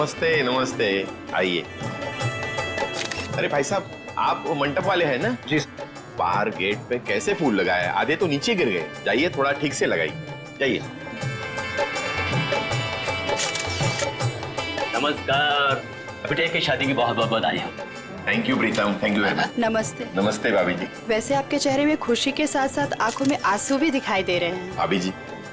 नमस्ते नमस्ते, आइए। अरे भाई साहब, आप वो मंडप वाले हैं ना? जी। बाहर गेट पे कैसे फूल लगाए, आधे तो नीचे गिर गए। जाइए थोड़ा ठीक से लगाइए, जाइए। नमस्कार, बेटे की शादी की बहुत बहुत बधाई हो। Thank you Pritam, thank you very much. नमस्ते। नमस्ते भाभी जी। वैसे आपके चेहरे में खुशी के साथ साथ आंखों में आंसू भी दिखाई दे रहे हैं। भाभी जी,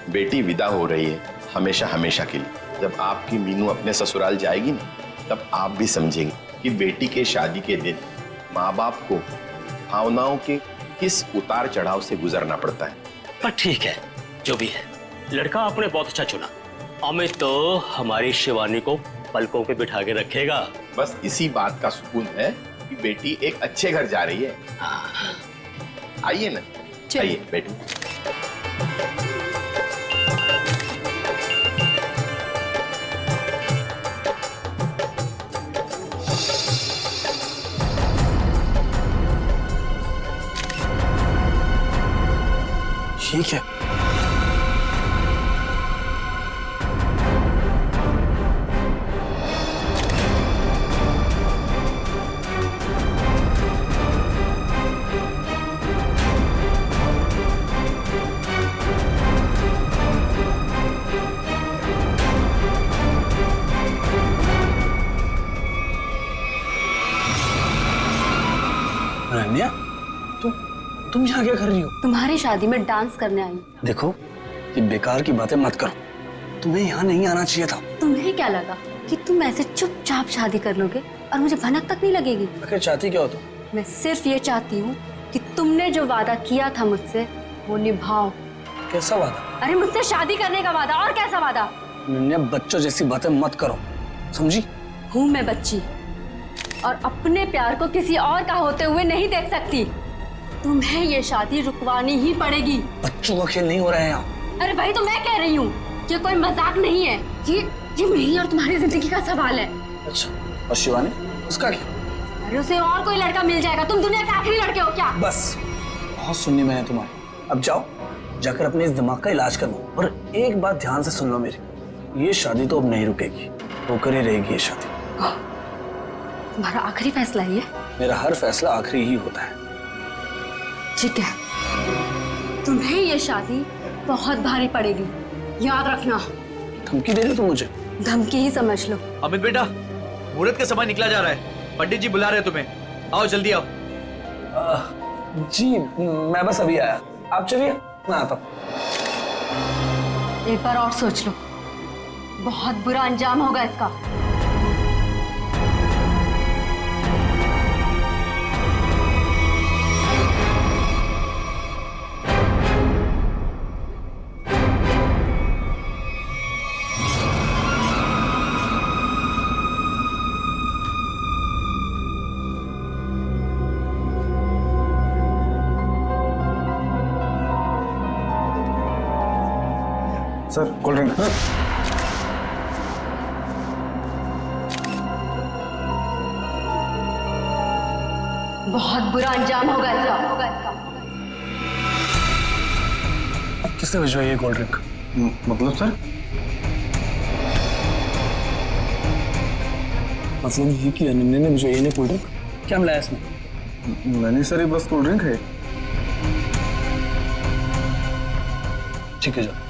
बेटी विदा हो रही है हमेशा हमेशा के लिए। जब आपकी मीनू अपने ससुराल जाएगी ना, तब आप भी समझेंगे कि बेटी के शादी के दिन माँ बाप को भावनाओं के किस उतार चढ़ाव से गुजरना पड़ता है। पर ठीक है, जो भी है, लड़का आपने बहुत अच्छा चुना। अमित तो हमारी शिवानी को पलकों पे बिठा के रखेगा। बस इसी बात का सुकून है कि बेटी एक अच्छे घर जा रही है। आइए ना, आइए बेटी। ठीक है। रन्या, तुम यहाँ क्या कर रही हो? तुम्हारी शादी में डांस करने आई। देखो, ये बेकार की बातें मत करो। तुम्हें यहाँ नहीं आना चाहिए था। तुम्हें क्या लगा कि तुम ऐसे चुपचाप शादी कर लोगे और मुझे भनक तक नहीं लगेगी? आखिर चाहती क्या हो तुम? मैं सिर्फ ये चाहती हूँ कि तुमने जो वादा किया था मुझसे वो निभाओ। कैसा वादा? अरे मुझसे शादी करने का वादा। और कैसा वादा? रन्या, बच्चों जैसी बातें मत करो, समझी? हूँ मैं बच्ची और अपने प्यार को किसी और का होते हुए नहीं देख सकती। तुम्हें ये शादी रुकवानी ही पड़ेगी। बच्चों का खेल नहीं हो रहा है यहाँ। अरे वही तो मैं कह रही हूँ, ये कोई मजाक नहीं है। ये मेरी और तुम्हारी जिंदगी का सवाल है। अच्छा, और शिवानी, उसका क्या? अरे उसे और कोई लड़का मिल जाएगा। तुम दुनिया के आखिरी लड़के हो क्या? बस, बहुत सुननी मैंने तुम्हारी। अब जाओ, जाकर अपने इस दिमाग का इलाज करवाओ। और एक बात ध्यान से सुन लो मेरी, ये शादी तो अब नहीं रुकेगी, होकर ही रहेगी ये शादी। तुम्हारा आखिरी फैसला ये? मेरा हर फैसला आखिरी ही होता है। ठीक है, तुम्हें ये शादी बहुत भारी पड़ेगी, याद रखना। धमकी दे रहे हो तुम मुझे? धमकी ही समझ लो। अमित बेटा, मुहूर्त का समय निकला जा रहा है, पंडित जी बुला रहे हैं तुम्हें। आओ जल्दी आओ। जी, मैं बस अभी आया, आप चलिए, मैं आता हूँ। एक बार और सोच लो, बहुत बुरा अंजाम होगा इसका। Sir, cold drink. बहुत बुरा अंजाम होगा इसका। किसने भिजवाई है कोल्ड ड्रिंक? मतलब सर? मतलब ये कि अनन्या ने भिजवाई है कोल्ड ड्रिंक? क्या मिलाया इसमें? नहीं सर, ये बस कोल्ड ड्रिंक है। ठीक है, जाओ।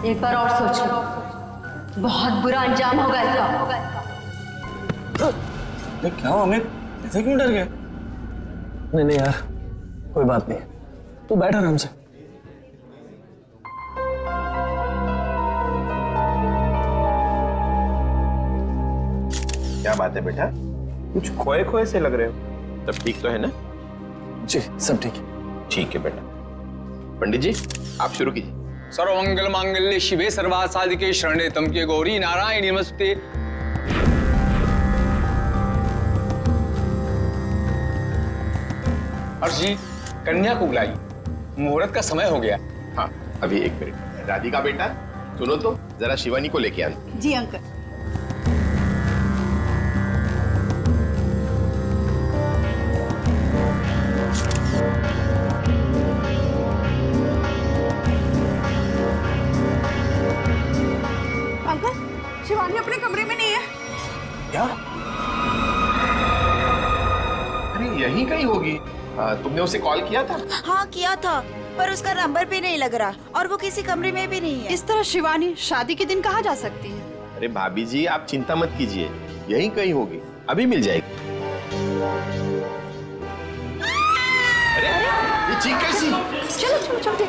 एक बार और सोच लो, बहुत बुरा अंजाम होगा इसका। क्या हुआ अमित, ऐसे क्यों डर गए? नहीं नहीं यार, कोई बात नहीं, तू बैठ आराम से। क्या बात है बेटा, कुछ खोए खोए से लग रहे हो। सब ठीक तो है ना? जी, सब ठीक है। ठीक है बेटा। पंडित जी, आप शुरू कीजिए। सर्वमंगल मांगल्ये शिवे सर्वार्थ साधिके शरणे त्र्यंबके गौरी नारायणी नमस्ते। हर्ष जी, कन्या को बुलाई, मुहूर्त का समय हो गया। हाँ, अभी एक मिनट। राधिका बेटा, सुनो तो, जरा शिवानी को लेके आना। जी अंकल। अंकल, शिवानी अपने कमरे में नहीं है। क्या? अरे यहीं कहीं होगी। तुमने उसे कॉल किया था? हाँ किया था, पर उसका नंबर भी नहीं लग रहा और वो किसी कमरे में भी नहीं है। इस तरह शिवानी शादी के दिन कहाँ जा सकती है? अरे भाभी जी, आप चिंता मत कीजिए, यहीं कहीं होगी, अभी मिल जाएगी। अरे ये चीख कैसी? चलो चलो चलो।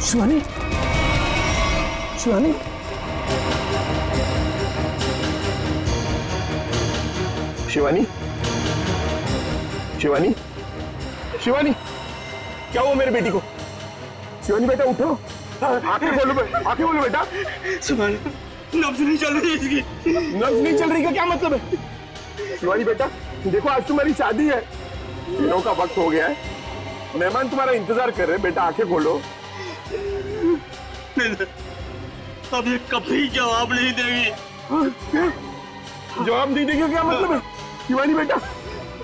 शिवानी, शिवानी, शिवानी, शिवानी, शिवानी, क्या हुआ मेरे बेटी को? शिवानी बेटा उठो, आंखें खोलो, आंखें खोलो बेटा। शिवानी नब्ज नहीं चल रही इसकी। नब्ज नहीं चल रही का क्या मतलब है? शिवानी बेटा देखो, आज तुम्हारी शादी है, दिनों का वक्त हो गया है, मेहमान तुम्हारा इंतजार कर रहे हैं। बेटा आंखें खोलो। अब ये कभी जवाब नहीं देगी। जवाब नहीं देगी क्या मतलब है? शिवानी बेटा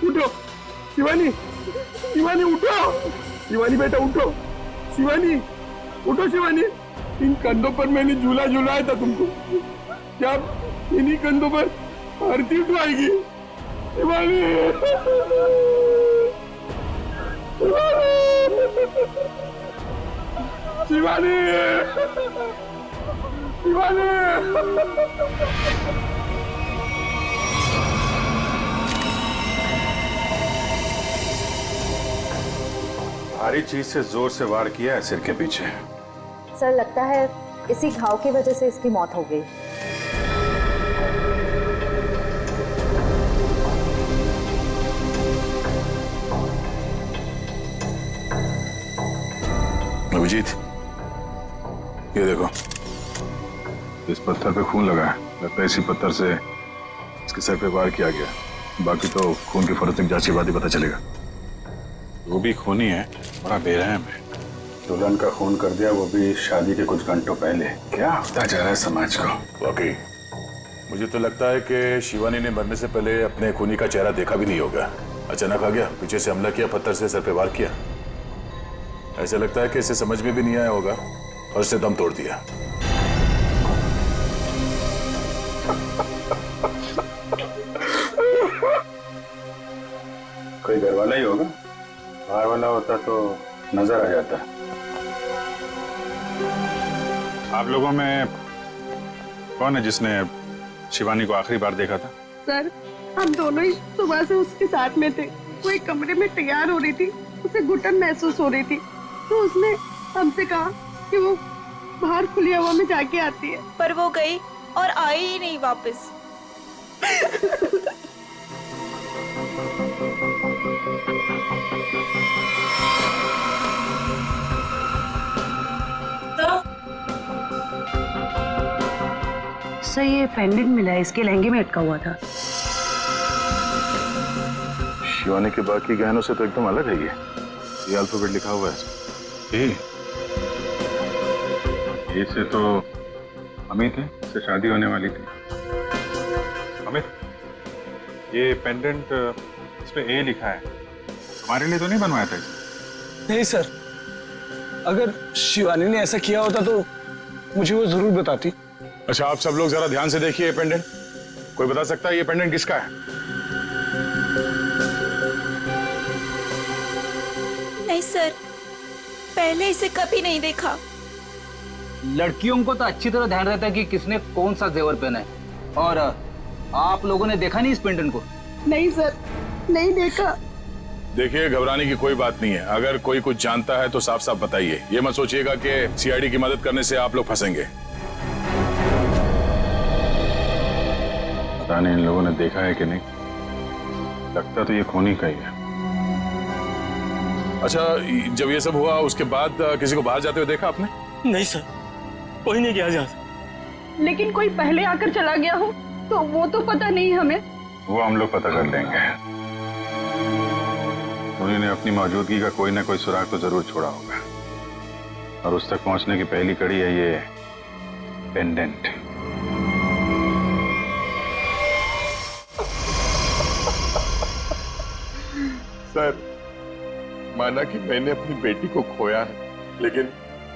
उठो, शिवानी, शिवानी उठो, शिवानी बेटा उठो, शिवानी उठो, शिवानी। इन कंधों पर मैंने झूला झूलाया था तुमको, क्या इन्हीं कंधों पर आरती उठवाएगी? शिवानी, शिवानी, शिवानी। भारी चीज से जोर से वार किया है सिर के पीछे। सर लगता है इसी घाव की वजह से इसकी मौत हो गई। अभिजीत, ये देखो, इस पत्थर पे खून लगा है। लगता है इसी पत्थर से इसके सर पे वार किया गया। बाकी तो खून की फोरेंसिक जांच के बाद ही पता चलेगा। वो भी खूनी है, बड़ा बेरहम है। दुल्हन का खून कर दिया, वो भी शादी के कुछ घंटों पहले। क्या होता जा रहा है समाज को? वाकई मुझे तो लगता है कि शिवानी ने मरने से पहले अपने खूनी का चेहरा देखा भी नहीं होगा। अचानक आ गया, पीछे से हमला किया, पत्थर से सर पे वार किया। ऐसा लगता है कि इसे समझ में भी नहीं आया होगा और इसने दम तोड़ दिया। कोई घर वाला ही होगा, बाहर वाला होता तो नजर आ जाता। आप लोगों में कौन है जिसने शिवानी को आखिरी बार देखा था? सर, हम दोनों ही सुबह से उसके साथ में थे। वो एक कमरे में तैयार हो रही थी, उसे घुटन महसूस हो रही थी, तो उसने हमसे कहा कि वो बाहर खुली हवा में जाके आती है। पर वो गई और आई ही नहीं वापस। सर, ये पेंडेंट मिला है, इसके लहंगे में अटका हुआ था। शिवानी के बाकी गहनों से तो एकदम अलग है ये अल्फाबेट लिखा हुआ है। ये से तो अमित है, इससे शादी होने वाली थी। अमित, ये पेंडेंट इस पे ए लिखा है, तुम्हारे लिए तो नहीं बनवाया था इसे? नहीं सर, अगर शिवानी ने ऐसा किया होता तो मुझे वो जरूर बताती। अच्छा, आप सब लोग जरा ध्यान से देखिए ये पेंडेंट। कोई बता सकता है ये पेंडेंट किसका है? नहीं सर, पहले इसे कभी नहीं देखा। लड़कियों को तो अच्छी तरह ध्यान रहता है कि किसने कौन सा जेवर पहना है। और आप लोगों ने देखा नहीं इस पेंडेंट को? नहीं सर, नहीं देखा। देखिए, घबराने की कोई बात नहीं है। अगर कोई कुछ जानता है तो साफ साफ बताइए। ये मत सोचिएगा कि सीआईडी की मदद करने से आप लोग फंसेंगे। पता नहीं इन लोगों ने देखा है कि नहीं, लगता तो ये खूनी का ही है। अच्छा, जब ये सब हुआ उसके बाद किसी को बाहर जाते हुए देखा आपने? नहीं सर, कोई नहीं गया जहाँ। लेकिन कोई पहले आकर चला गया हो तो वो तो पता नहीं हमें। वो हम लोग पता कर लेंगे। उन्होंने अपनी मौजूदगी का कोई ना कोई सुराग तो जरूर छोड़ा होगा, और उस तक पहुंचने की पहली कड़ी है ये पेंडेंट। सर, माना कि मैंने अपनी बेटी को खोया है, लेकिन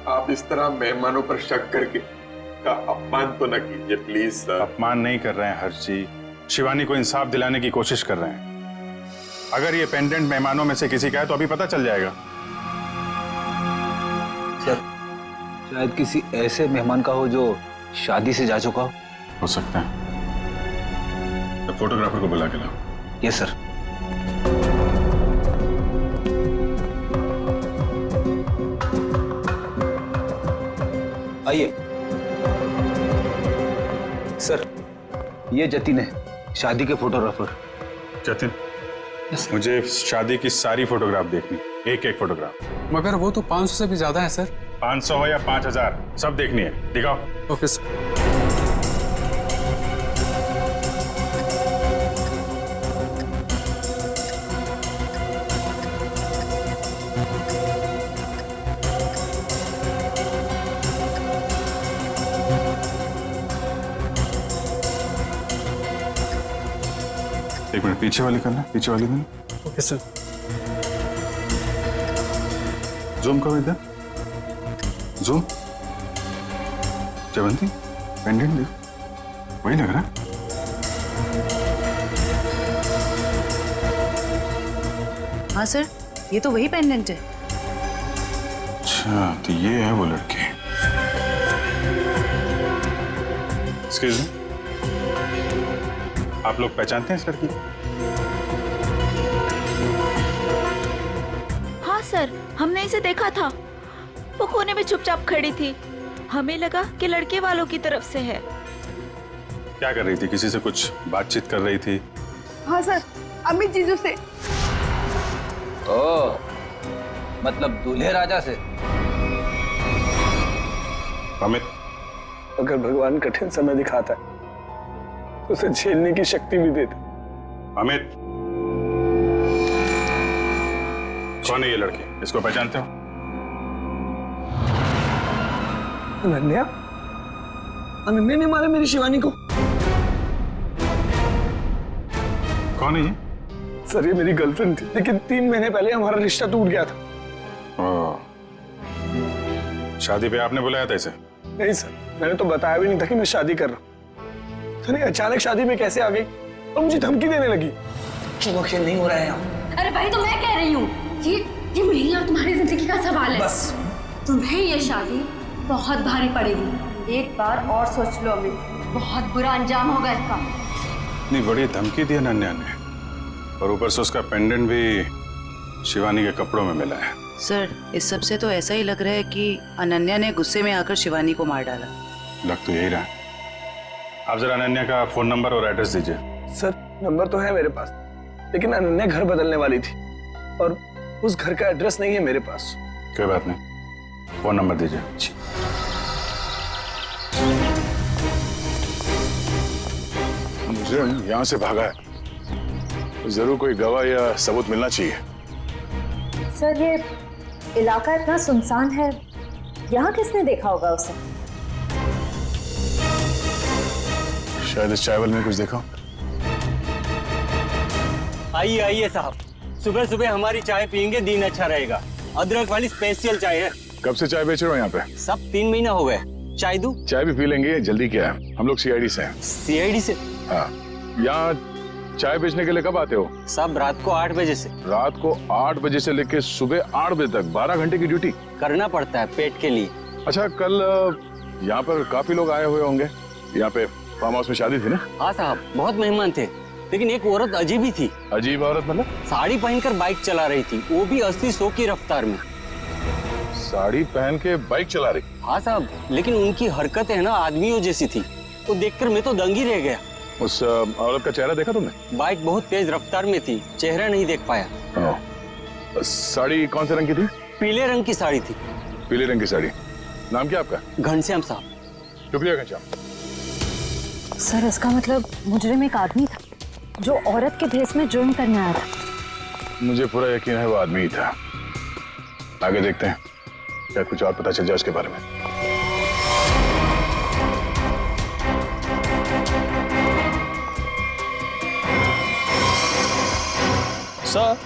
आप इस तरह मेहमानों पर शक करके का अपमान तो न कीजिए प्लीज सर। अपमान नहीं कर रहे हैं हर्ष जी, शिवानी को इंसाफ दिलाने की कोशिश कर रहे हैं। अगर ये पेंडेंट मेहमानों में से किसी का है तो अभी पता चल जाएगा। सर, शायद किसी ऐसे मेहमान का हो जो शादी से जा चुका हो सकता है। तो फोटोग्राफर को बुला के लाओ। Yes sir. आइए सर, ये जतिन है, शादी के फोटोग्राफर। जतिन, मुझे शादी की सारी फोटोग्राफ देखनी, एक एक फोटोग्राफ। मगर वो तो 500 से भी ज्यादा है सर। 500 हो या 5000, सब देखनी है। दिखाओ। Okay sir. एक मिनट, पीछे वाली करना, पीछे वाली देना। Okay sir. जूम करो इधर, जूम। जयवंती, पेंडेंट देख, वही लग रहा है। हाँ सर, ये तो वही पेंडेंट है। अच्छा, तो ये है वो लड़की। एक्सक्यूज मी, आप लोग पहचानते हैं इस लड़की को? हाँ सर, हमने इसे देखा था। वो कोने में चुपचाप खड़ी थी। हमें लगा कि लड़के वालों की तरफ से है। क्या कर रही थी? किसी से कुछ बातचीत कर रही थी? हाँ सर, अमित जीजू से। ओ, मतलब दूल्हे राजा से। अमित, अगर भगवान कठिन समय दिखाता है तो उसे झेलने की शक्ति भी देता। अमित, कौन है ये लड़की? इसको पहचानते हो? अनन्या? अनन्या ने मारा मेरी शिवानी को। कौन है ये? सर, ये मेरी गर्लफ्रेंड थी, लेकिन 3 महीने पहले हमारा रिश्ता टूट गया था। ओह, शादी पे आपने बुलाया था इसे? नहीं सर, मैंने तो बताया भी नहीं था कि मैं शादी कर रहा हूँ। तो अचानक शादी में कैसे आ गई और मुझे धमकी देने लगी। चलो, खेल नहीं हो रहा है यहाँ। अरे वही तो मैं कह रही हूँ, ये मेरी और तुम्हारी जिंदगी का सवाल है। बस तुम्हें ये शादी बहुत भारी पड़ेगी। एक बार और सोच लो अमित, बहुत बुरा अंजाम होगा इसका। इतनी बड़ी धमकी दी अनन्या ने, और ऊपर से उसका पेंडेंट भी शिवानी के कपड़ों में मिला है। सर, इस सब से तो ऐसा ही लग रहा है कि अनन्या ने गुस्से में आकर शिवानी को मार डाला। लग तो यही रहा है। आप जरा अनन्या का फोन नंबर और एड्रेस दीजिए। सर, नंबर तो है मेरे पास, लेकिन अनन्या घर बदलने वाली थी और उस घर का एड्रेस नहीं है मेरे पास। कोई बात नहीं, फोन नंबर दीजिए। मुझे यहाँ से भागा है, जरूर कोई गवाह या सबूत मिलना चाहिए। सर, ये इलाका इतना सुनसान है, यहाँ किसने देखा होगा उसे? शायद इस चावल में कुछ देखा। आइए आइए साहब, सुबह सुबह हमारी चाय पियेंगे, दिन अच्छा रहेगा। अदरक वाली स्पेशल चाय है। कब से चाय बेच रहे हो यहाँ पे? सब 3 महीना हो गए। चाय दूं? चाय भी पी लेंगे, जल्दी क्या है, हम लोग सीआईडी से हैं। सीआईडी से? हाँ। यहाँ चाय बेचने के लिए कब आते हो? सब रात को 8 बजे से। रात को 8 बजे से लेके सुबह 8 बजे तक 12 घंटे की ड्यूटी करना पड़ता है पेट के लिए। अच्छा, कल यहाँ पर काफी लोग आए हुए होंगे। यहाँ पे फार्म हाउस में शादी थी ना? हाँ साहब, बहुत मेहमान थे, लेकिन एक औरत अजीब ही थी। अजीब औरत मतलब? साड़ी पहनकर बाइक चला रही थी, वो भी 80-100 की रफ्तार में। साड़ी पहन के बाइक चला रही? हाँ साहब, लेकिन उनकी हरकतें ना आदमियों जैसी थी, तो देखकर मैं तो दंग ही रह गया। उस औरत का चेहरा देखा तुमने? बाइक बहुत तेज रफ्तार में थी, चेहरा नहीं देख पाया। साड़ी कौन से रंग की थी? पीले रंग की साड़ी थी। पीले रंग की साड़ी। नाम क्या आपका? घनश्याम साहब। शुक्रिया घनश्याम। सर इसका मतलब मुजरिम एक आदमी था जो औरत के भेस में जुर्म करने आया था। मुझे पूरा यकीन है वो आदमी ही था। आगे देखते हैं, क्या कुछ और पता चल जाए उसके बारे में। सर,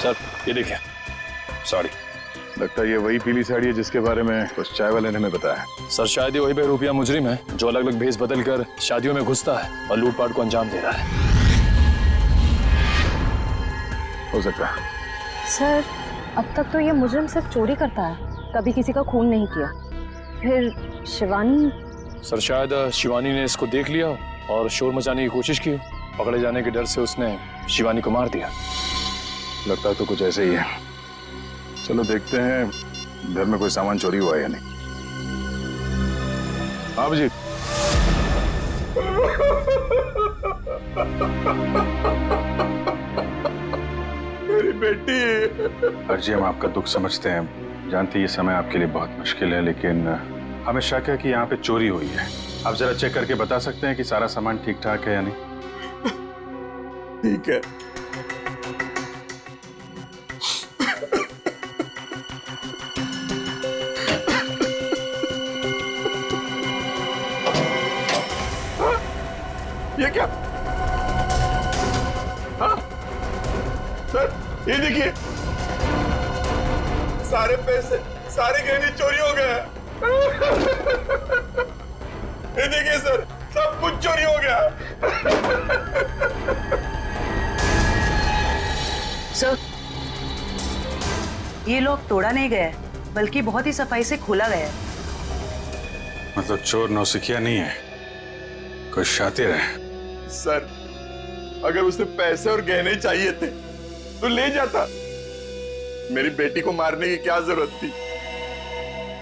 सर ये देखिए साड़ी, लगता है ये वही पीली साड़ी है जिसके बारे में उस चाय वाले ने हमें बताया। सर शायद ये वही बेरूपिया मुजरिम है जो अलग अलग भेस बदल कर शादियों में घुसता है और लूटपाट को अंजाम दे रहा है। हो सकता है। सर अब तक तो ये मुजरिम सिर्फ चोरी करता है, कभी किसी का खून नहीं किया। फिर शिवानी? सर शायद शिवानी ने इसको देख लिया और शोर मचाने की कोशिश की, पकड़े जाने के डर से उसने शिवानी को मार दिया। लगता है तो कुछ ऐसे ही है। चलो देखते हैं घर में कोई सामान चोरी हुआ है या नहीं। हाँ जी। मेरी बेटी। अर्जी हम आपका दुख समझते हैं, जानते ये समय आपके लिए बहुत मुश्किल है, लेकिन हमें शक है कि यहाँ पे चोरी हुई है। आप जरा चेक करके बता सकते हैं कि सारा सामान ठीक ठाक है या नहीं? ठीक है। ये क्या? हाँ? सर ये देखिए, सारे पैसे, सारे गहने चोरी हो गए। ये देखिए सर, सब कुछ चोरी हो गया। सर ये लॉक तोड़ा नहीं गया है, बल्कि बहुत ही सफाई से खोला गया है। मतलब चोर नौसिखिया नहीं है, कोई शातिर है। सर अगर उसे पैसे और गहने चाहिए थे तो ले जाता, मेरी बेटी को मारने की क्या जरूरत थी?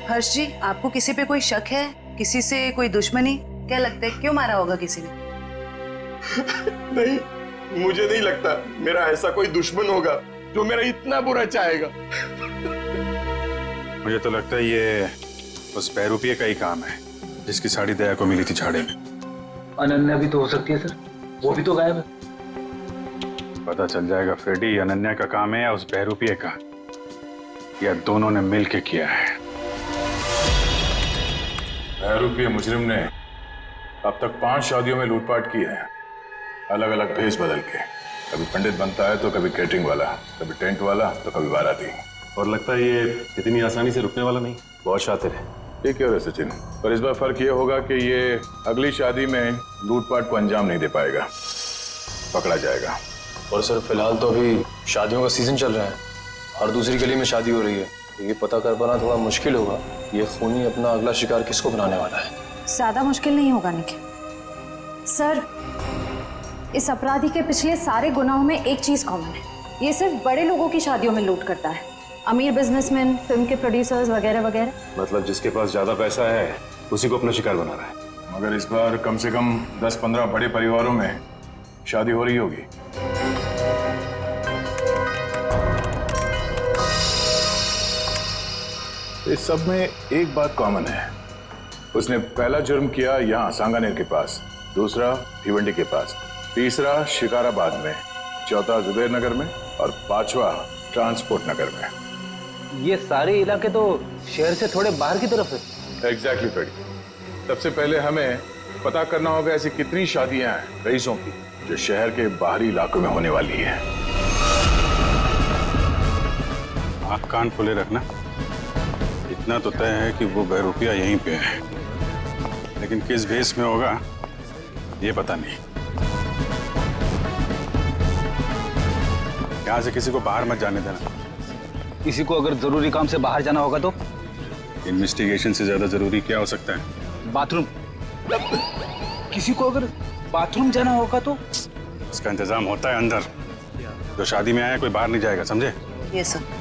हर्ष जी, आपको किसी पे कोई शक है? किसी से कोई दुश्मनी? क्या लगता है क्यों मारा होगा किसी ने? नहीं, मुझे नहीं लगता मेरा ऐसा कोई दुश्मन होगा जो मेरा इतना बुरा चाहेगा। मुझे तो लगता है ये उस बैरूपिये का ही काम है जिसकी साड़ी दया को मिली थी झाड़े में। अनन्या भी तो हो सकती है सर, वो भी तो गायब है। पता चल जाएगा फ्रेडी अनन्या का काम है या उस बहरूपिये का, या दोनों ने मिलके किया है। बहरूपिये मुजरिम ने अब तक 5 शादियों में लूटपाट की है, अलग अलग भेस बदल के। कभी पंडित बनता है तो कभी कैटरिंग वाला, कभी टेंट वाला तो कभी बाराती। और लगता है ये इतनी आसानी से रुकने वाला नहीं, बहुत शातिर है। ये क्यों है सचिन? पर इस बार फर्क ये होगा कि ये अगली शादी में लूटपाट को अंजाम नहीं दे पाएगा, पकड़ा जाएगा। और सर फिलहाल तो अभी शादियों का सीजन चल रहा है, हर दूसरी गली में शादी हो रही है, तो ये पता कर पाना थोड़ा मुश्किल होगा ये खूनी अपना अगला शिकार किसको बनाने वाला है। ज्यादा मुश्किल नहीं होगा निखिल। सर इस अपराधी के पिछले सारे गुनाहों में एक चीज कॉमन है, ये सिर्फ बड़े लोगों की शादियों में लूट करता है, अमीर बिजनेसमैन, फिल्म के प्रोड्यूसर्स वगैरह वगैरह। मतलब जिसके पास ज्यादा पैसा है उसी को अपना शिकार बना रहा है। मगर इस बार कम से कम 10-15 बड़े परिवारों में शादी हो रही होगी। इस सब में एक बात कॉमन है, उसने पहला जुर्म किया यहाँ सांगानेर के पास, दूसरा भिवंडी के पास, तीसरा शिकाराबाद में, चौथा जुबेर नगर में और 5वां ट्रांसपोर्ट नगर में। ये सारे इलाके तो शहर से थोड़े बाहर की तरफ है। Exactly Freddy. सबसे पहले हमें पता करना होगा ऐसी कितनी शादियां हैं रईसों की जो शहर के बाहरी इलाकों में होने वाली है। आँख कान खुले रखना। इतना तो तय है कि वो बहरूपिया यहीं पे है, लेकिन किस भेस में होगा ये पता नहीं। यहाँ से किसी को बाहर मत जाने देना। किसी को अगर जरूरी काम से बाहर जाना होगा तो? इन्वेस्टिगेशन से ज्यादा जरूरी क्या हो सकता है? बाथरूम। किसी को अगर बाथरूम जाना होगा तो? इसका इंतजाम होता है अंदर। जो शादी में आया कोई बाहर नहीं जाएगा, समझे? Yes sir.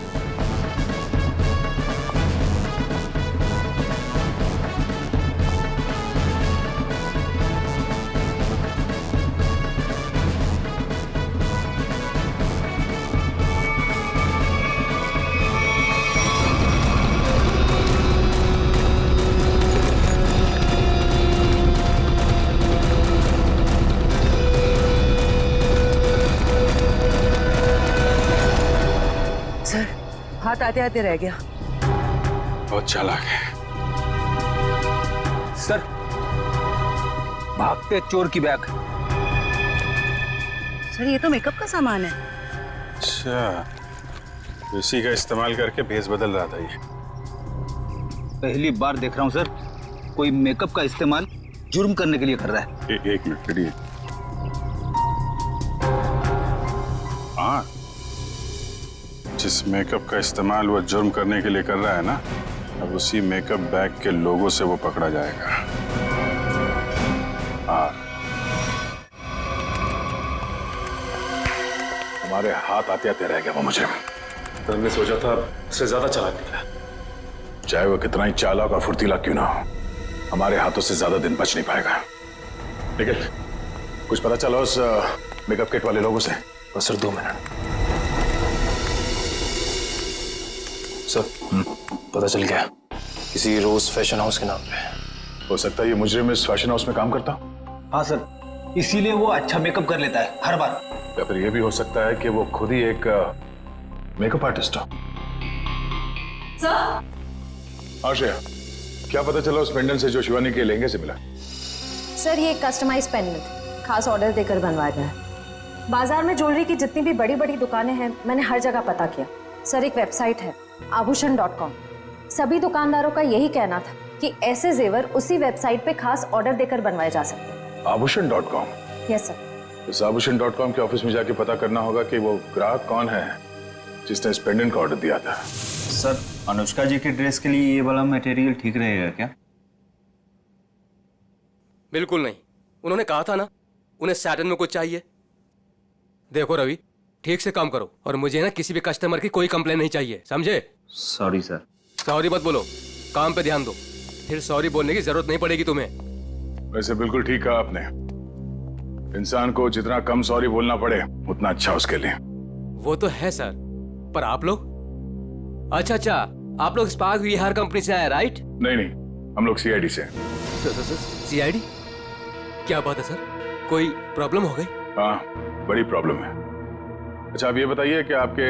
हाथ आते आते रह गया। बहुत चालाक है। सर, भागते चोर की बैग। सर ये तो मेकअप का सामान है। अच्छा, इसी का इस्तेमाल करके भेस बदल रहा था ये। पहली बार देख रहा हूँ सर, कोई मेकअप का इस्तेमाल जुर्म करने के लिए कर रहा है। एक मिनट खड़िए। हाँ, जिस मेकअप का इस्तेमाल वो जुर्म करने के लिए कर रहा है ना, अब उसी मेकअप बैग के लोगों से वो पकड़ा जाएगा। हाँ, हमारे हाथ आते आते रह गया वो मुझे। तो हमने सोचा था उससे ज्यादा चालाक निकला। चाहे वो कितना ही चालाक और फुर्तीला क्यों ना हो, हमारे हाथों से ज्यादा दिन बच नहीं पाएगा। लेकिन कुछ पता चला उस मेकअप किट वाले लोगों से? बस सर 2 मिनट। सर, पता चल गया, किसी रोज फैशन हाउस के नाम पे। हो सकता है ये मुजरिम इस फैशन हाउस में काम करता। हाँ सर, इसीलिए वो अच्छा मेकअप कर लेता है हर बार। या फिर ये भी हो सकता है कि वो खुद ही एक मेकअप आर्टिस्ट हो। सर, हाँ श्रेया, क्या पता चला उस पेंडेंट से जो शिवानी के लहंगे से मिला? सर ये कस्टमाइज पेंडेंट खास ऑर्डर देकर बनवाया गया है। बाजार में ज्वेलरी की जितनी भी बड़ी बड़ी दुकानें हैं, मैंने हर जगह पता किया। सर एक वेबसाइट है आभूषण.com, सभी दुकानदारों का यही कहना था कि ऐसे जेवर उसी वेबसाइट पे खास ऑर्डर देकर बनवाए जा सकते हैं। आभूषण.com? Yes sir. इस आभूषण.com के ऑफिस में जाके पता करना होगा कि वो ग्राहक कौन है जिसने इस पेंडेंट का ऑर्डर दिया था। सर, अनुष्का जी के ड्रेस के लिए ये वाला मटेरियल ठीक रहेगा क्या? बिल्कुल नहीं, उन्होंने कहा था ना उन्हें सैटन में कुछ चाहिए। देखो रवि, ठीक से काम करो और मुझे ना किसी भी कस्टमर की कोई कंप्लेन नहीं चाहिए, समझे? Sorry sir. सॉरी मत बोलो, काम पे ध्यान दो, फिर सॉरी बोलने की जरूरत नहीं पड़ेगी तुम्हें। वैसे बिल्कुल ठीक कहा आपने, इंसान को जितना कम सॉरी बोलना पड़े उतना अच्छा उसके लिए। वो तो है सर, पर आप लोग? अच्छा, आप लोग स्पार्क विहार कंपनी से आए राइट? नहीं, हम लोग CID से। CID? क्या बात है सर, कोई प्रॉब्लम हो गई? हाँ, बड़ी प्रॉब्लम है। अच्छा, आप ये बताइए कि आपके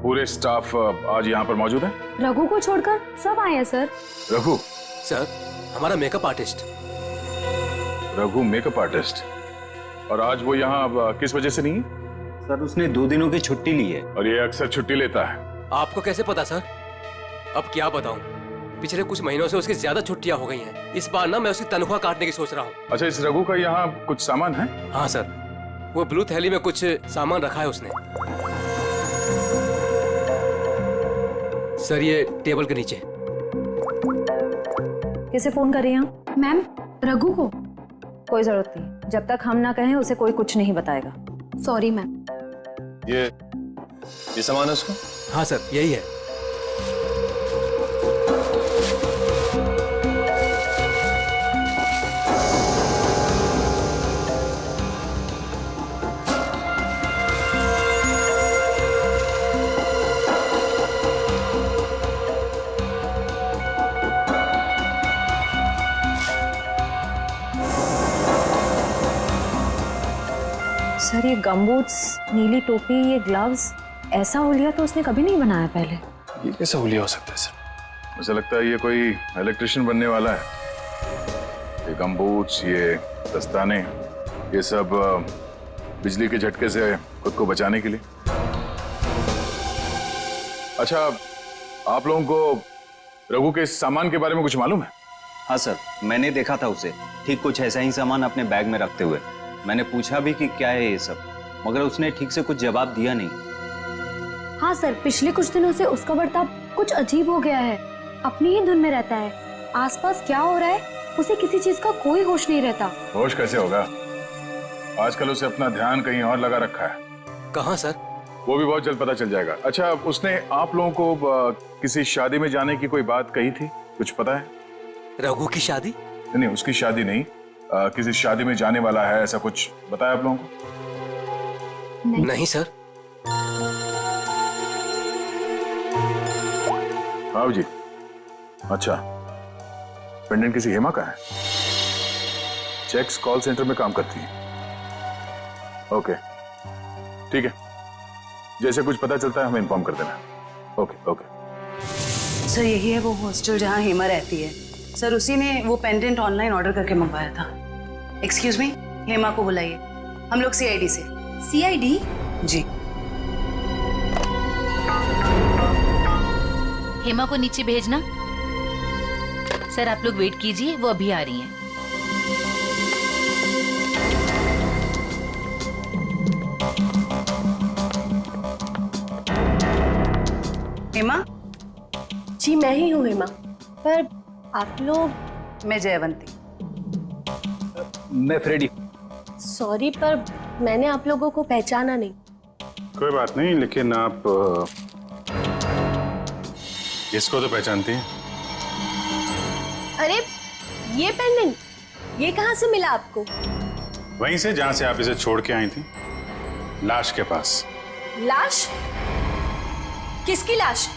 पूरे स्टाफ आज यहाँ पर मौजूद है? रघु को छोड़कर सब आए हैं सर। रघु? सर, हमारा makeup artist. Raghu makeup artist? और आज वो यहाँ किस वजह से नहीं है? सर, उसने 2 दिनों की छुट्टी ली है। और ये अक्सर छुट्टी लेता है। आपको कैसे पता सर? अब क्या बताऊं, पिछले कुछ महीनों से उसकी ज्यादा छुट्टियां हो गई हैं। इस बार ना मैं उसकी तनख्वाह काटने की सोच रहा हूँ। अच्छा, इस रघु का यहाँ कुछ सामान है? हाँ सर, वो ब्लू थैली में कुछ सामान रखा है उसने। सर ये टेबल के नीचे। किसे फोन कर रही हैं? मैम, रघु को। कोई जरूरत नहीं, जब तक हम ना कहें उसे कोई कुछ नहीं बताएगा। Sorry ma'am. ये सामान है उसका? हाँ सर, यही है। सर ये गमबूट्स, नीली टोपी, ये ग्लव्स, ऐसा हुलिया तो उसने कभी नहीं बनाया पहले। ये कैसा हुलिया हो सकता है सर? मुझे लगता है ये कोई इलेक्ट्रिशियन बनने वाला है। ये गमबूट्स, ये दस्ताने, ये सब बिजली के झटके से खुद को बचाने के लिए। अच्छा, आप लोगों को रघु के इस सामान के बारे में कुछ मालूम है? हाँ सर, मैंने देखा था उसे ठीक कुछ ऐसा ही सामान अपने बैग में रखते हुए। मैंने पूछा भी कि क्या है ये सब, मगर उसने ठीक से कुछ जवाब दिया नहीं। हाँ सर, पिछले कुछ दिनों से उसका बर्ताव कुछ अजीब हो गया है, अपनी ही धुन में रहता है। आसपास क्या हो रहा है उसे किसी चीज का कोई होश नहीं रहता। होश कैसे होगा? आजकल उसे अपना ध्यान कहीं और लगा रखा है। कहाँ सर? वो भी बहुत जल्द पता चल जाएगा। अच्छा, उसने आप लोगों को किसी शादी में जाने की कोई बात कही थी, कुछ पता है? रघु की शादी? नहीं, उसकी शादी नहीं, किसी शादी में जाने वाला है, ऐसा कुछ बताया आप लोगों को? नहीं सर। हाँ जी। अच्छा, पेंडेंट किसी हेमा का है? चेक्स कॉल सेंटर में काम करती है। ओके, ठीक है, जैसे कुछ पता चलता है हमें इन्फॉर्म कर देना। Okay okay. सर यही है वो हॉस्टल जहाँ हेमा रहती है। सर उसी ने वो पेंडेंट ऑनलाइन ऑर्डर करके मंगवाया था। एक्सक्यूज मी, हेमा को बुलाइए। हम लोग सीआईडी से। सीआईडी? जी। हेमा को नीचे भेजना। सर आप लोग वेट कीजिए, वो अभी आ रही हैं। हेमा? जी मैं ही हूँ हेमा, पर आप लोग? मैं जयवंती। मैं फ्रेडी। सॉरी पर मैंने आप लोगों को पहचाना नहीं। कोई बात नहीं, लेकिन आप इसको तो पहचानती हैं? अरे ये पेंडेंट, ये कहाँ से मिला आपको? वहीं से जहां से आप इसे छोड़ के आई थी, लाश के पास। लाश? किसकी लाश?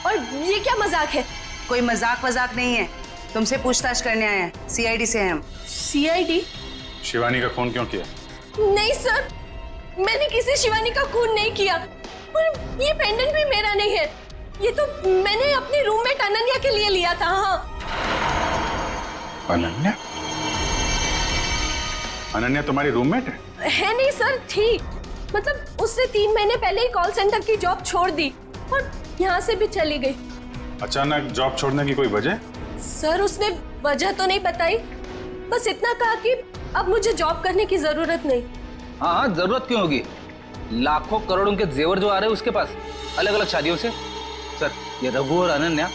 और ये क्या मजाक है? कोई मजाक वजाक नहीं है, तुमसे पूछताछ करने आए हैं। सीआईडी से हैं हम। सीआईडी? शिवानी का खून क्यों किया? नहीं सर, मैंने किसी शिवानी का खून नहीं किया, और ये पेंडेंट भी मेरा नहीं है। ये तो मैंने अपने रूममेट अनन्या के लिए लिया था। हाँ। अनन्या? अनन्या तुम्हारी रूममेट है? है नहीं सर, थी। मतलब उसने 3 महीने पहले ही कॉल सेंटर की जॉब छोड़ दी और यहाँ से भी चली गई। अचानक जॉब छोड़ने की कोई वजह? सर उसने वजह तो नहीं बताई, बस इतना कहा कि अब मुझे जॉब करने की जरूरत नहीं। हाँ हाँ, जरूरत क्यों होगी? लाखों करोड़ों के जेवर जो आ रहे हैं उसके पास, अलग अलग शादियों से। सर ये रघु और अनन्या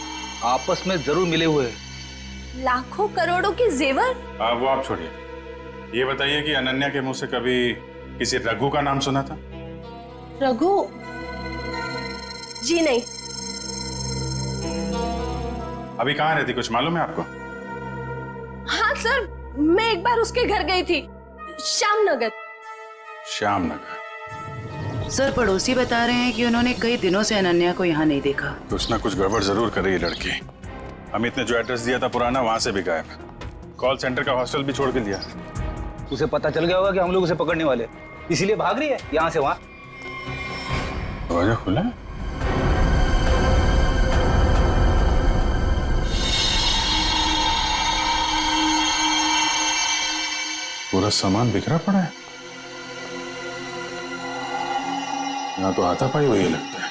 आपस में जरूर मिले हुए हैं। लाखों करोड़ों के जेवर? वो आप छोड़िए, ये बताइए कि अनन्या के मुंह से कभी किसी रघु का नाम सुना था? रघु? जी नहीं। अभी कहाँ रहती, कुछ मालूम है आपको? हाँ सर, मैं एक बार उसके घर गई थी, श्यामनगर। श्यामनगर? सर पड़ोसी बता रहे हैं कि उन्होंने कई दिनों से अनन्या को यहाँ नहीं देखा। कुछ ना कुछ गड़बड़ जरूर कर रही है लड़की। अमित ने जो एड्रेस दिया था पुराना, वहां से भी गायब। कॉल सेंटर का हॉस्टल भी छोड़ के दिया। उसे पता चल गया होगा कि हम लोग उसे पकड़ने वाले, इसीलिए भाग रही है यहाँ से वहाँ। दरवाजा खुला है? पूरा सामान बिखरा पड़ा है। यहाँ तो हाथापाई हुई लगता है।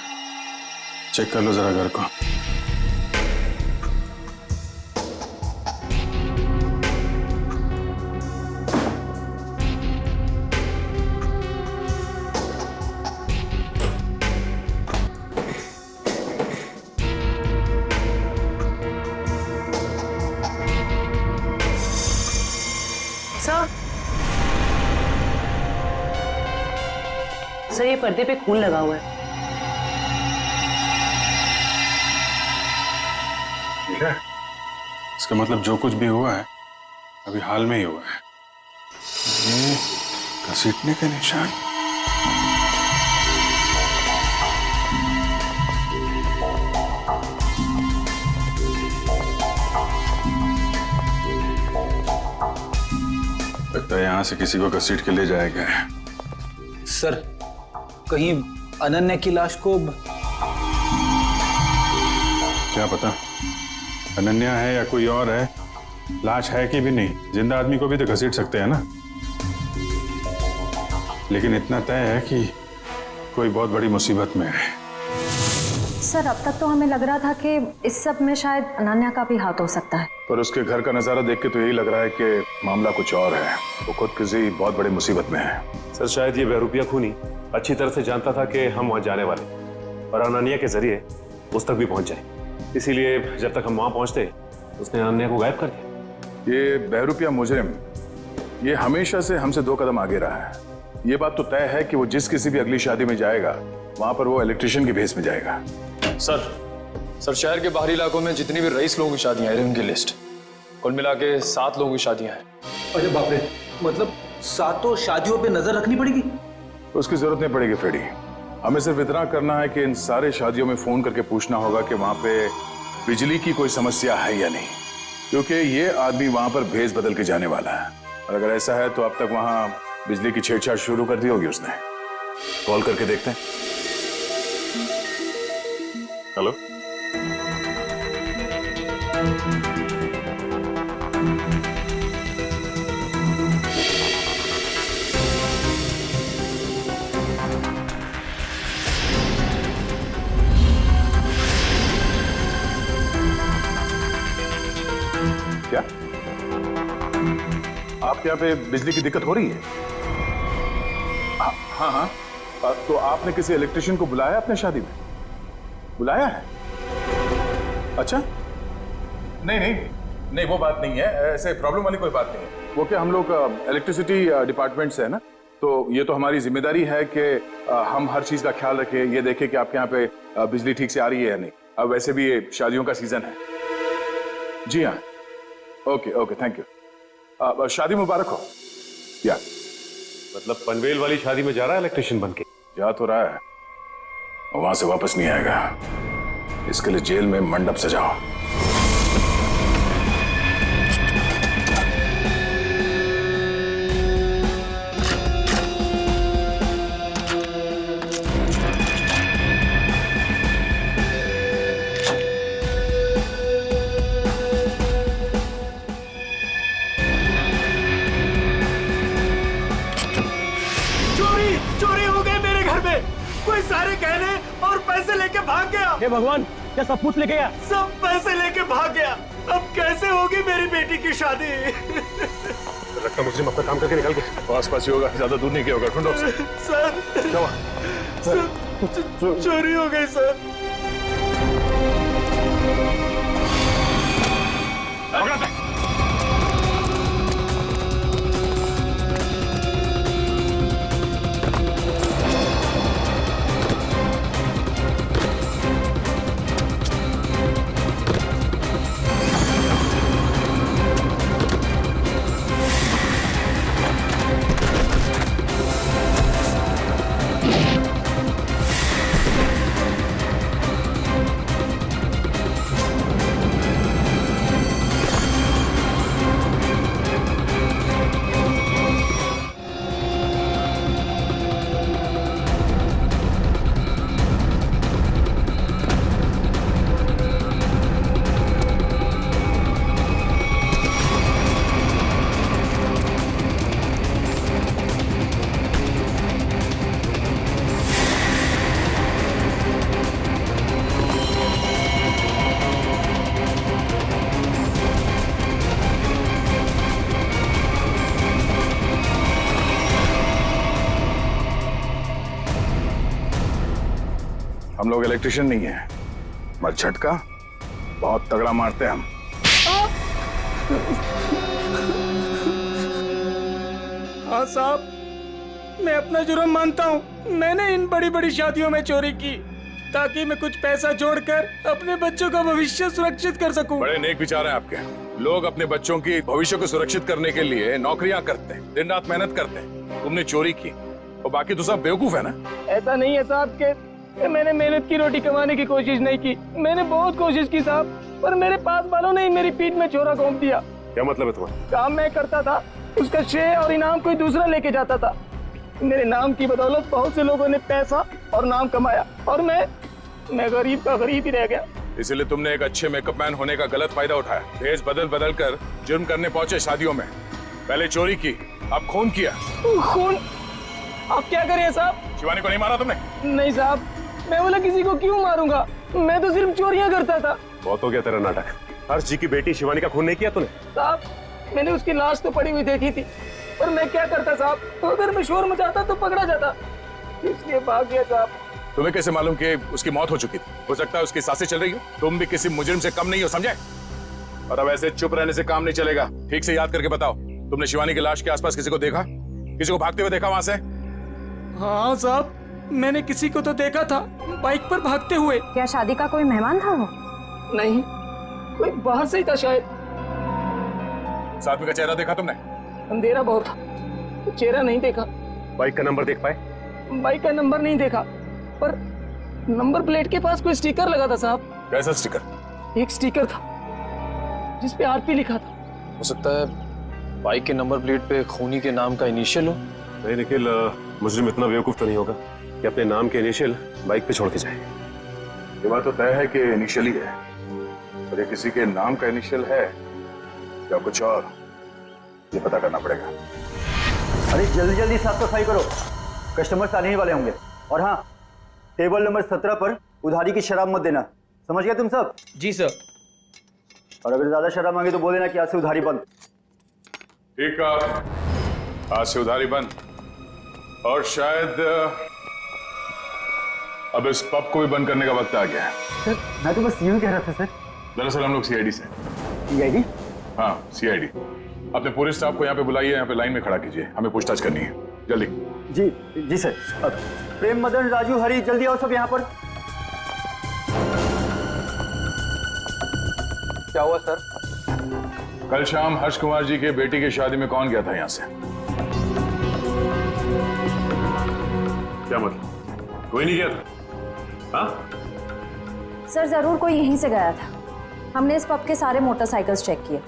चेक कर लो जरा घर को। सर ये पर्दे पे खून लगा हुआ है। ठीक है, इसका मतलब जो कुछ भी हुआ है अभी हाल में ही हुआ है। ये घसीटने के निशान। लगता है यहाँ से किसी को घसीट के ले जाया गया है। सर कहीं अनन्या की लाश को क्या पता अनन्या है या कोई और है, लाश है कि भी नहीं। जिंदा आदमी को भी तो घसीट सकते हैं ना। लेकिन इतना तय है कि कोई बहुत बड़ी मुसीबत में है। सर अब तक तो हमें लग रहा था कि इस सब में शायद अनन्या का भी हाथ हो सकता है, पर उसके घर का नजारा देख के तो यही लग रहा है कि मामला कुछ और है। वो खुद किसी बहुत बड़ी मुसीबत में है। सर शायद ये बहरूपिया खूनी अच्छी तरह से जानता था कि हम वहां जाने वाले और अनन्या के जरिए उस तक भी पहुंच जाए, इसीलिए जब तक हम वहां पहुंचते उसने अनन्या को गायब कर दिया। ये बहरूपिया मुजरिम ये हमेशा से हमसे 2 कदम आगे रहा है। ये बात तो तय है कि वो जिस किसी भी अगली शादी में जाएगा वहां पर वो इलेक्ट्रिशियन के भेस में जाएगा। सर शहर के बाहरी इलाकों में जितनी भी रईस लोगों की शादियां हैं उनकी लिस्ट कुल मिला के 7 लोगों की शादियां हैं। अरे बाप रे, मतलब 7 शादियों पे नजर रखनी पड़ेगी? उसकी जरूरत नहीं पड़ेगी फ्रेडी। हमें सिर्फ इतना करना है कि इन सारे शादियों में फोन करके पूछना होगा कि वहां पे बिजली की कोई समस्या है या नहीं, क्योंकि ये आदमी वहां पर भेस बदल के जाने वाला है। और अगर ऐसा है तो अब तक वहां बिजली की छेड़छाड़ शुरू कर दी होगी उसने। कॉल करके देखते हैं। हेलो। क्या आपके यहाँ पे बिजली की दिक्कत हो रही है? हाँ हाँ। तो आपने किसी इलेक्ट्रिशियन को बुलाया अपने शादी में? बुलाया है? अच्छा, नहीं नहीं नहीं, वो बात नहीं है, ऐसे प्रॉब्लम वाली कोई बात नहीं है। वो क्या, हम लोग इलेक्ट्रिसिटी डिपार्टमेंट से है ना, तो ये तो हमारी जिम्मेदारी है कि हम हर चीज का ख्याल रखें, ये देखें कि आपके यहाँ पे बिजली ठीक से आ रही है या नहीं। अब वैसे भी ये शादियों का सीजन है। जी हाँ, ओके ओके, थैंक यू। शादी मुबारक हो। या मतलब पनवेल वाली शादी में जा रहा है इलेक्ट्रिशियन बन के? जा तो रहा है, वहां से वापस नहीं आएगा। इसके लिए जेल में मंडप सजाओ। कोई सारे गहने और पैसे लेके भाग गया। हे भगवान, क्या सब कुछ लेके गया? सब पैसे लेके भाग गया। अब कैसे होगी मेरी बेटी की शादी? लगता मुझे अपना काम करके निकल गया। पास पास ही होगा, ज्यादा दूर नहीं गया होगा। ढूंढो उसे। सर, चोरी हो गई सर। हम लोग इलेक्ट्रिशियन नहीं है, मगर झटका बहुत तगड़ा मारते हैं हम। हाँ साहब, मैं अपना जुर्म मानता हूँ। मैंने इन बड़ी बड़ी शादियों में चोरी की ताकि मैं कुछ पैसा जोड़कर अपने बच्चों का भविष्य सुरक्षित कर सकूं। बड़े नेक विचार हैं आपके। लोग अपने बच्चों की भविष्य को सुरक्षित करने के लिए नौकरियां करते हैं, दिन रात मेहनत करते हैं। तुमने चोरी की और बाकी तो सब बेवकूफ है ना? ऐसा नहीं है साहब कि मैंने मेहनत की रोटी कमाने की कोशिश नहीं की। मैंने बहुत कोशिश की साहब, पर मेरे पास वालों ने मेरी पीठ में छोरा घोंप दिया। क्या मतलब है तुम्हारा? काम मैं करता था, उसका श्रेय और इनाम कोई दूसरा लेके जाता था। मेरे नाम की बदौलत बहुत से लोगों ने पैसा और नाम कमाया और मैं गरीब का गरीब ही रह गया। इसलिए तुमने एक अच्छे मेकअप मैन होने का गलत फायदा उठाया। भेष बदल बदल कर जुर्म करने पहुंचे शादियों में। पहले चोरी की, अब खून किया। खून? आप क्या करें साहब? शिवानी को नहीं मारा तुमने? नहीं साहब, मैं बोला किसी को क्यों मारूंगा, मैं तो सिर्फ चोरियां करता था। बहुत हो गया तेरा नाटक। हर्ष जी की बेटी शिवानी का खून नहीं किया तूने? साहब, मैंने उसकी लाश तो पड़ी हुई देखी थी, पर मैं क्या करता साहब, तो अगर मैं शोर मचाता तो पकड़ा जाता, इसलिए भाग गया साहब। तुम्हें कैसे मालूम कि उसकी मौत हो चुकी थी? हो सकता है उसकी सांसें चल रही हो। तुम भी किसी मुजरिम से कम नहीं हो, समझे? और अब ऐसे चुप रहने से काम नहीं चलेगा। ठीक से याद करके बताओ, तुमने शिवानी की लाश के आसपास किसी को देखा? किसी को भागते हुए देखा वहां से? हाँ साहब, मैंने किसी को तो देखा था, बाइक पर भागते हुए। क्या शादी का कोई मेहमान था वो? नहीं, कोई बाहर से ही था शायद। साथ में का चेहरा देखा तुमने? अंधेरा बहुत था, तो चेहरा नहीं देखा। बाइक का नंबर देख पाए? बाइक का नंबर नहीं देखा, पर नंबर प्लेट के पास कोई स्टिकर लगा था साहब। कैसा स्टिकर? एक स्टिकर था जिसपे आरपी लिखा था। हो सकता है बाइक के नंबर प्लेट पे खूनी के नाम का इनिशियल हो। नहीं निखिल, मुजरिम इतना बेवकूफ तो नहीं होगा कि अपने नाम के इनिशियल बाइक पे छोड़ के जाए। ये बात तो तय है कि इनिशियल ही है, और ये किसी के नाम का इनिशियल है या कुछ और, ये पता करना पड़ेगा। अरे जल्दी जल्दी साफ सफाई करो, कस्टमर्स आने ही वाले होंगे। और हाँ, टेबल नंबर 17 पर उधारी की शराब मत देना, समझ गए तुम सब? जी सर। और अगर ज्यादा शराब मांगे तो बोल देना कि आज से उधारी बंद। ठीक है, आज से उधारी बंद। और शायद अब इस पब को भी बंद करने का वक्त आ गया है। सर मैं तो बस यूं कह रहा था सर। दरअसल हम लोग सीआईडी से। सीआईडी? हाँ सीआईडी। अपने पूरे स्टाफ को यहाँ पे बुलाइए, यहाँ पे लाइन में खड़ा कीजिए, हमें पूछताछ करनी है, जल्दी। जी सर। अब प्रेम, मदन, राजू, हरी, जल्दी आओ सब यहाँ पर। क्या हुआ सर? कल शाम हर्ष कुमार जी के बेटी की शादी में कौन गया था यहाँ से? क्या मतलब? कोई नहीं गया था? हाँ? सर जरूर कोई यहीं से गया था। हमने इस पब के सारे मोटरसाइकिल्स चेक किए,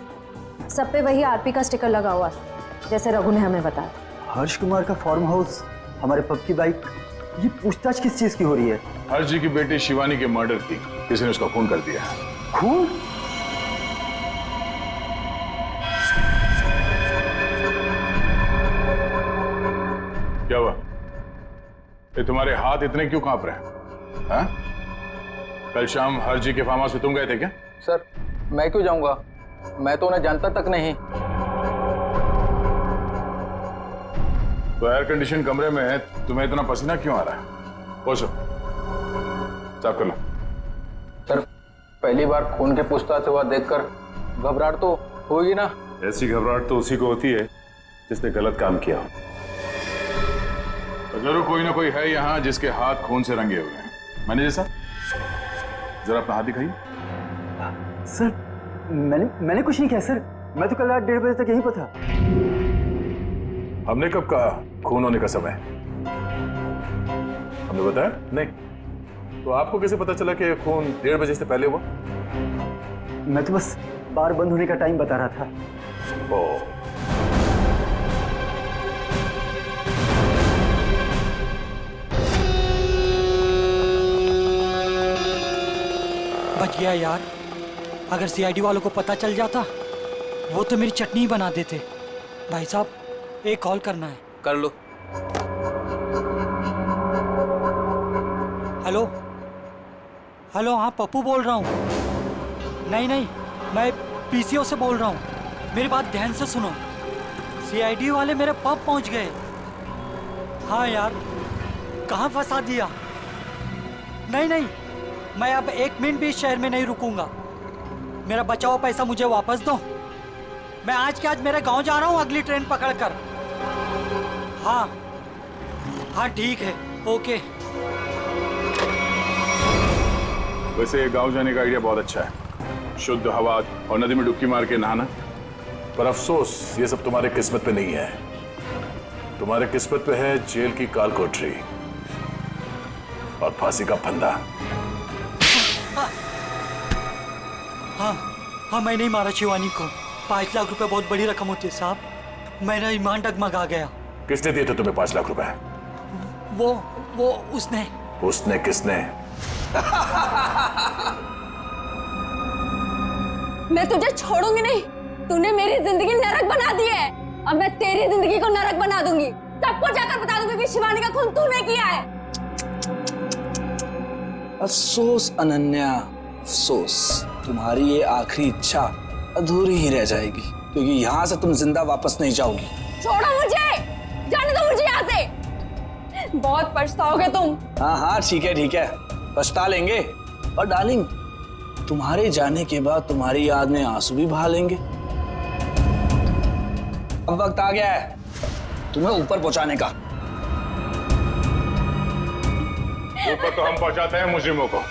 सब पे वही आरपी का स्टिकर लगा हुआ था, जैसे रघु ने हमें बताया। हर्ष कुमार का फार्म हाउस, हमारे पब की बाइक, ये पूछताछ किस चीज की हो रही है? हर्ष जी की बेटी शिवानी के मर्डर की किसी ने उसका खून कर दिया। खून? क्या हुआ? ये तुम्हारे हाथ इतने क्यों कांप रहे हैं? हाँ? कल शाम हर्ष जी के फार्म हाउस में तुम गए थे क्या? सर मैं क्यों जाऊंगा, मैं तो उन्हें जानता तक नहीं। तो एयर कंडीशन कमरे में तुम्हें इतना पसीना क्यों आ रहा है? पोछो, साफ कर लो। सर पहली बार खून के पूछताछ हुआ देखकर घबराहट तो होगी ना। ऐसी घबराहट तो उसी को होती है जिसने गलत काम किया हो। तो जरूर कोई ना कोई है यहाँ जिसके हाथ खून से रंगे हुए हैं। मैनेजर साहब जरा अपना हाथ दिखाइए। सर मैंने कुछ नहीं किया सर, मैं तो कल रात 1:30 बजे तक यहीं पर था। हमने कब कहा खून होने का समय? हमने बताया नहीं। तो आपको कैसे पता चला कि खून 1:30 बजे से पहले हुआ? मैं तो बस बार बंद होने का टाइम बता रहा था। ओ बच गया यार, अगर सीआईडी वालों को पता चल जाता वो तो मेरी चटनी बना देते। भाई साहब एक कॉल करना है। कर लो। हेलो हेलो, हाँ पप्पू बोल रहा हूँ। नहीं मैं पीसीओ से बोल रहा हूँ, मेरी बात ध्यान से सुनो। सीआईडी वाले मेरे पब पहुँच गए। हाँ यार, कहाँ फंसा दिया? नहीं मैं अब 1 मिनट भी इस शहर में नहीं रुकूंगा। मेरा बचा हुआ पैसा मुझे वापस दो। मैं आज के आज मेरे गांव जा रहा हूँ अगली ट्रेन पकड़कर। हाँ ठीक है, ओके। वैसे गांव जाने का आइडिया बहुत अच्छा है, शुद्ध हवा और नदी में डुबकी मार के नहाना। पर अफसोस ये सब तुम्हारे किस्मत पे नहीं है। तुम्हारे किस्मत पे है जेल की काल कोठरी और फांसी का फंदा। हाँ मैं नहीं मारा शिवानी को। 5 लाख रुपए बहुत बड़ी रकम होती है साहब, मेरा ईमान डगमगा गया। किसने दिए थे तुम्हें 5 लाख रुपए? वो उसने किसने? मैं तुझे छोड़ूंगी नहीं, तूने मेरी जिंदगी नरक बना दी है। अब मैं तेरी जिंदगी को नरक बना दूंगी। सबको जाकर बता दूंगी कि शिवानी का खून तूने किया है। अफसोस अनन्या, अफसोस, तुम्हारी ये आखिरी इच्छा अधूरी ही रह जाएगी, क्योंकि यहाँ से तुम जिंदा वापस नहीं जाओगी। छोड़ो मुझे, जाने दो मुझे यहाँ से। बहुत पछताओगे तुम। हाँ ठीक है, पछता लेंगे। और डार्लिंग, तुम्हारे जाने के बाद तुम्हारी याद में आंसू भी बहा लेंगे। अब वक्त आ गया है तुम्हें ऊपर पहुंचाने का। ऊपर तो हम पहुंचाते हैं मुजरिमों को।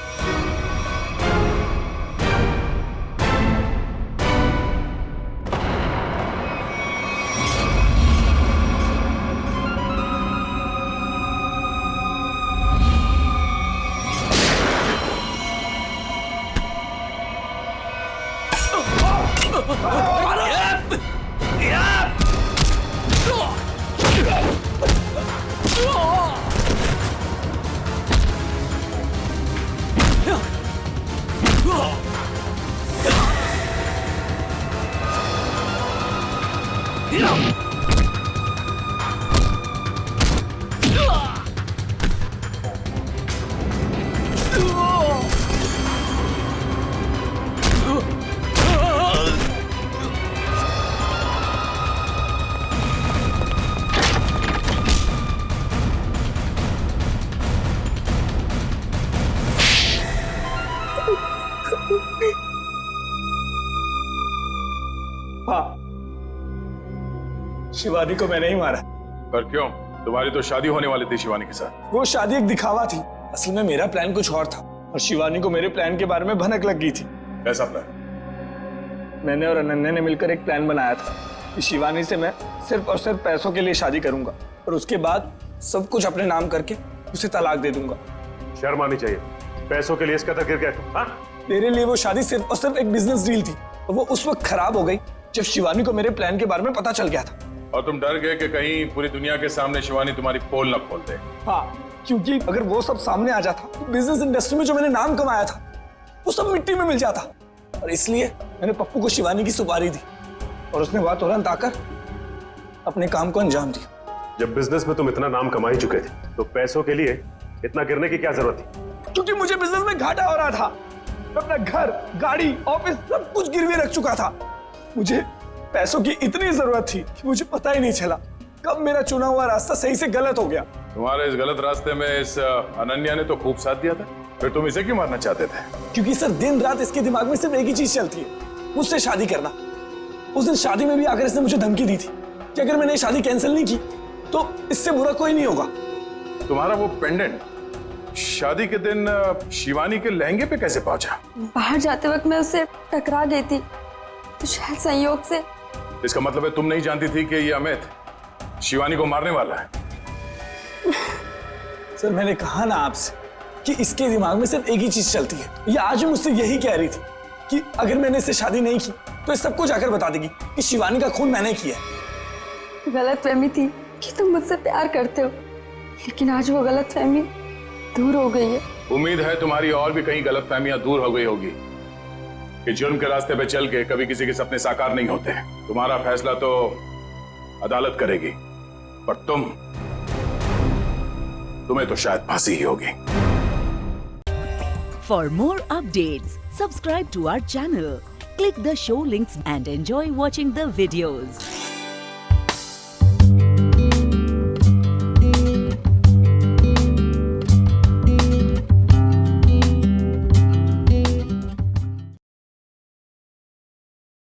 हाँ, शिवानी को मैंने ही मारा। पर क्यों? तुम्हारी तो शादी होने वाली थी शिवानी के साथ। वो शादी एक दिखावा थी, असल में मेरा प्लान कुछ और था और शिवानी को मेरे प्लान के बारे में भनक लग गई थी। कैसा प्लान? मैंने और अनन्या ने मिलकर एक प्लान बनाया था कि शिवानी से मैं सिर्फ और सिर्फ पैसों के लिए शादी करूंगा और उसके बाद सब कुछ अपने नाम करके उसे तलाक दे दूंगा। शर्म आनी चाहिए, पैसों के लिए इसका तक गिर गया तुम। हाँ? मेरे लिए वो शादी सिर्फ और सिर्फ एक बिजनेस डील थी और वो उस वक्त खराब हो गई जब शिवानी को मेरे प्लान के बारे में पता चल गया था। और तुम डर गए कि कहीं पूरी दुनिया के सामने शिवानी तुम्हारी पोल न खोल दे। हाँ, क्योंकि अगर वो सब सामने आ जाता तो बिजनेस इंडस्ट्री में जो मैंने नाम कमाया था वो सब मिट्टी में मिल जाता। और इसलिए मैंने पप्पू को शिवानी की सुपारी दी और उसने वहां तुरंत आकर अपने काम को अंजाम दिया। जब बिजनेस में तुम इतना नाम कमा ही चुके थे तो पैसों के लिए इतना गिरने की क्या जरूरत थी? क्योंकि मुझे बिजनेस में घाटा हो रहा था। मैं अपना घर, गाड़ी, ऑफिस सब कुछ गिरवी रख चुका था। मुझे पैसों की इतनी जरूरत थी कि मुझे पता ही नहीं चला कब मेरा चुना हुआ रास्ता सही से गलत हो गया। तुम्हारे इस गलत रास्ते में इस अनन्या ने तो खूब साथ दिया था, फिर तुम इसे क्यों मारना चाहते थे? क्योंकि सर दिन रात इसके दिमाग में सिर्फ एक ही चीज चलती है, मुझसे शादी करना। उस दिन शादी में भी आकर इसने मुझे धमकी दी थी कि अगर मैंने शादी कैंसिल नहीं की तो इससे बुरा कोई नहीं होगा। तुम्हारा वो पेंडेंट शादी के दिन शिवानी के लहंगे पे कैसे पहुंचा? बाहर जाते वक्त मैं उससे टकरा गई थी तो शायद संयोग से। इसका मतलब है तुम नहीं जानती थी कि ये अमित शिवानी को मारने वाला है? सर मैंने कहा ना आपसे कि इसके दिमाग में सिर्फ एक ही चीज चलती है। ये आज भी मुझसे यही कह रही थी कि अगर मैंने इससे शादी नहीं की तो ये सबको जाकर बता देगी कि शिवानी का खून मैंने किया है। गलतफहमी थी कि तुम मुझसे प्यार करते हो, लेकिन आज वो गलतफहमी दूर हो गई है। उम्मीद है तुम्हारी और भी कई गलतफहमियां दूर हो गई होगी कि जुर्म के रास्ते पे चल के कभी किसी के सपने साकार नहीं होते। तुम्हारा फैसला तो अदालत करेगी, पर तुम्हें तो शायद फांसी ही होगी। For more updates, subscribe to our channel, click the show links and enjoy watching the videos.